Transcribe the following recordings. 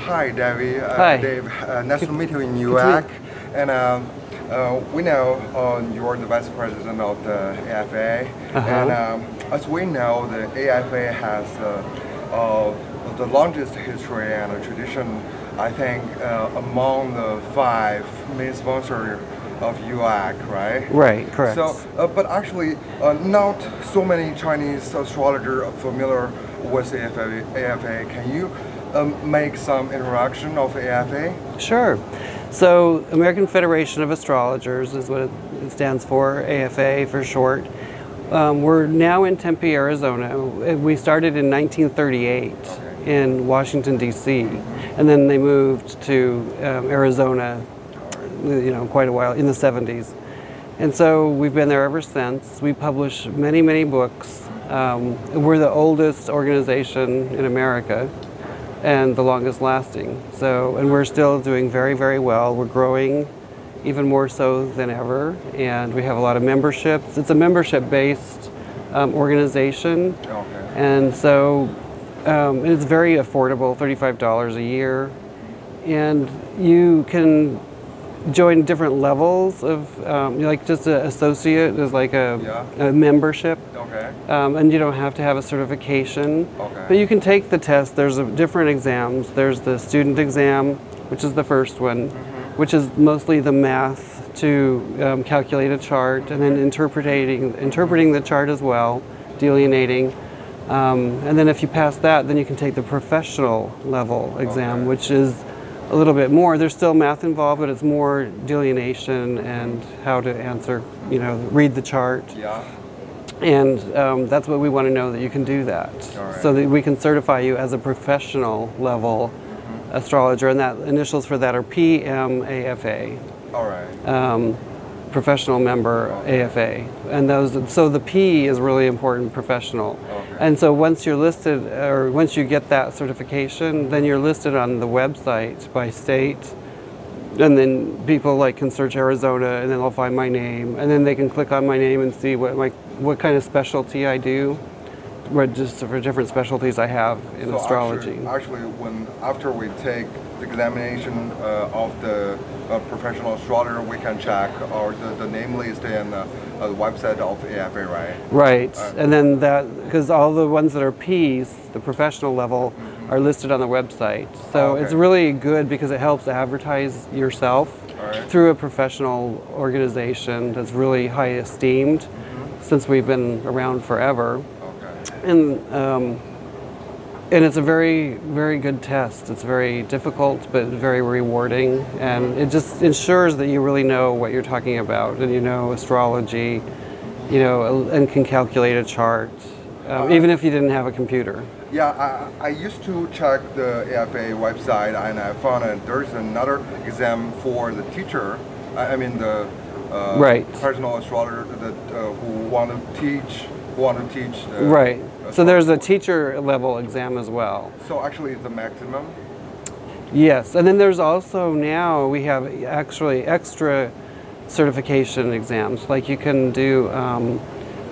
Hi, Davey. Hi. Dave. Nice to meet you in UAC. And we know you are the vice president of the AFA. And as we know, the AFA has the longest history and tradition, I think, among the 5 main sponsors of UAC, right? Right, correct. So, but actually, not so many Chinese astrologers are familiar with AFA. Can you make some introduction of AFA? Sure. So, American Federation of Astrologers is what it stands for, AFA for short. We're now in Tempe, Arizona. We started in 1938 in Washington, D.C., and then they moved to Arizona, quite a while, in the 70s. And so we've been there ever since. We publish many, many books. We're the oldest organization in America and the longest lasting. And we're still doing very, very well. We're growing even more so than ever, and we have a lot of memberships. It's a membership-based organization, and so it's very affordable, $35 a year, and you can join different levels of, like just an associate is like a membership, and you don't have to have a certification, but you can take the test. There's different exams. There's the student exam, which is the first one, which is mostly the math to calculate a chart, and then interpreting the chart as well, delineating. And then if you pass that, then you can take the professional level exam, which is a little bit more. There's still math involved, but it's more delineation and how to answer, read the chart. And that's what we want to know, that you can do that. So that we can certify you as a professional level astrologer, and that initials for that are PMAFA. Professional member AFA, and so the P is really important, professional. And so once you're listed, or once you get that certification, then you're listed on the website by state, and then people can search Arizona, and then they'll find my name, and then they can click on my name and see what kind of specialty I do, just for different specialties I have in astrology. Actually, after we take the examination of the professional astrologer, we can check the name list and the website of AFA, right? Right, and then because all the ones that are Ps, the professional level, are listed on the website. So it's really good because it helps advertise yourself through a professional organization that's really high esteemed, since we've been around forever. And it's a very, very good test. It's very difficult, but very rewarding. And it just ensures that you really know what you're talking about, and you know astrology, and can calculate a chart, even if you didn't have a computer. Yeah, I used to check the AFA website, and I found that there's another exam for the teacher. I mean the professional astrologer who want to teach. So there's a teacher level exam as well. So actually the maximum? Yes, and then there's also now we have actually extra certification exams. Like you can do,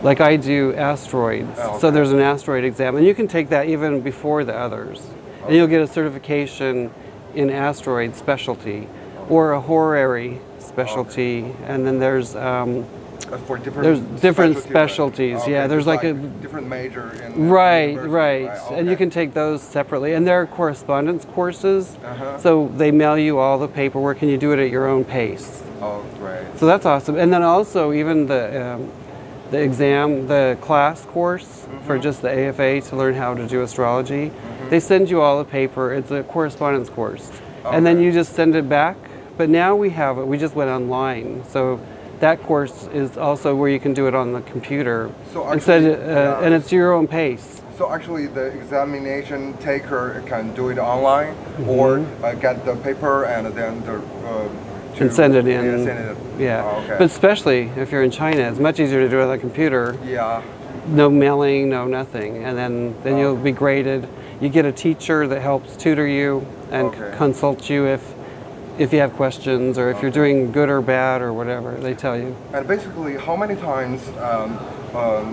like I do asteroids. So there's an asteroid exam, and you can take that even before the others. And you'll get a certification in asteroid specialty or a horary specialty, and then there's for different specialties. There's like a different major in right. And you can take those separately, and they're correspondence courses, so they mail you all the paperwork and you do it at your own pace. So that's awesome. And then also even the exam, the class course for just the AFA to learn how to do astrology, they send you all the paper. It's a correspondence course, and then you just send it back. But now we have it, we just went online, so that course is also where you can do it on the computer, and it's your own pace. So actually the examination taker can do it online, or get the paper and then and send it in. But especially if you're in China, it's much easier to do it on the computer. No mailing, no nothing, and then you'll be graded. You get a teacher that helps tutor you and consult you if you have questions, or if you're doing good or bad or whatever, they tell you. And basically, how many times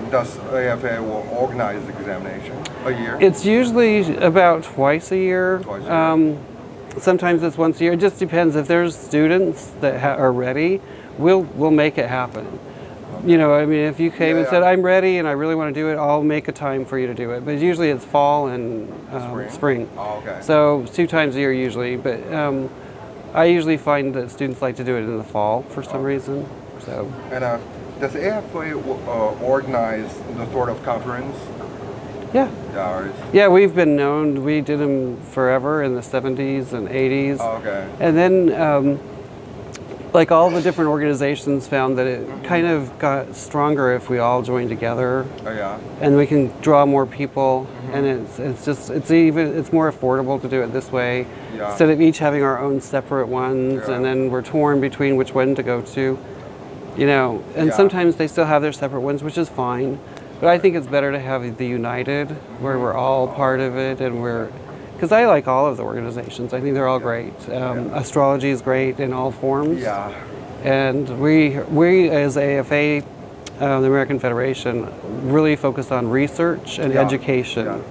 does AFA will organize the examination? A year? It's usually about twice a year. Sometimes it's once a year. It just depends. If there's students that are ready, we'll make it happen. You know, I mean, if you came and said, I'm ready and I really want to do it, I'll make a time for you to do it. But usually it's fall and spring. Oh, okay. So 2 times a year usually. But I usually find that students like to do it in the fall for some reason. So. And does AFA organize the sort of conference? Yeah. Hours? Yeah, we've been known. We did them forever in the 70s and 80s. Oh, okay. And then, like all the different organizations found that it kind of got stronger if we all joined together. Oh, yeah. And we can draw more people, and it's more affordable to do it this way, instead of each having our own separate ones, and then we're torn between which one to go to, you know. And sometimes they still have their separate ones, which is fine. But I think it's better to have the united, where we're all part of it, and because I like all of the organizations. I think they're all great. Astrology is great in all forms. Yeah. And we as AFA, the American Federation, really focus on research and education. Yeah.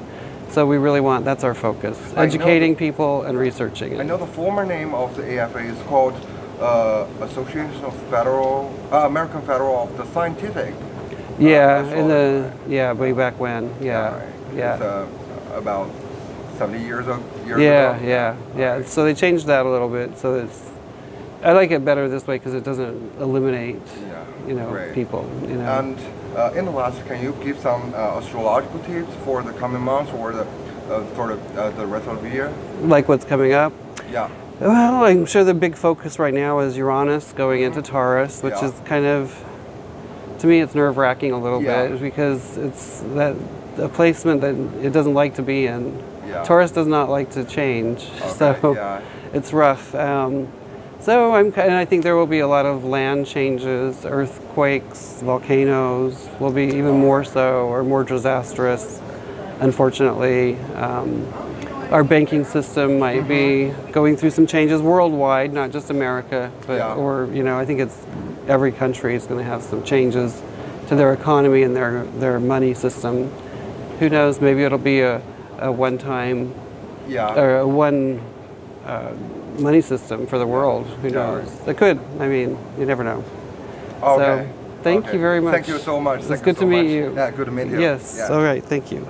So we really that's our focus, educating people and researching it. I know the former name of the AFA is called Association of American Federal of the Scientific. Yeah, way back when. Yeah. It's about 70 years ago. Yeah. So they changed that a little bit. So I like it better this way because it doesn't eliminate, people. You know. And in the last, can you give some astrological tips for the coming months or the the rest of the year? Like what's coming up? Yeah. Well, I'm sure the big focus right now is Uranus going into Taurus, which is kind of, to me, it's nerve-wracking a little bit because it's a placement that it doesn't like to be in. Yeah. Taurus does not like to change, so it's rough. So I think there will be a lot of land changes, earthquakes, volcanoes will be even more so, or more disastrous, unfortunately. Our banking system might be going through some changes worldwide, not just America, but I think it's every country is going to have some changes to their economy and their money system. Who knows? Maybe it'll be a one-time or a one money system for the world. Who knows? It could. I mean, you never know. Okay. So, thank you very much. Thank you so much. It's good to meet you. Yeah, good to meet you. Yes. All right. Thank you.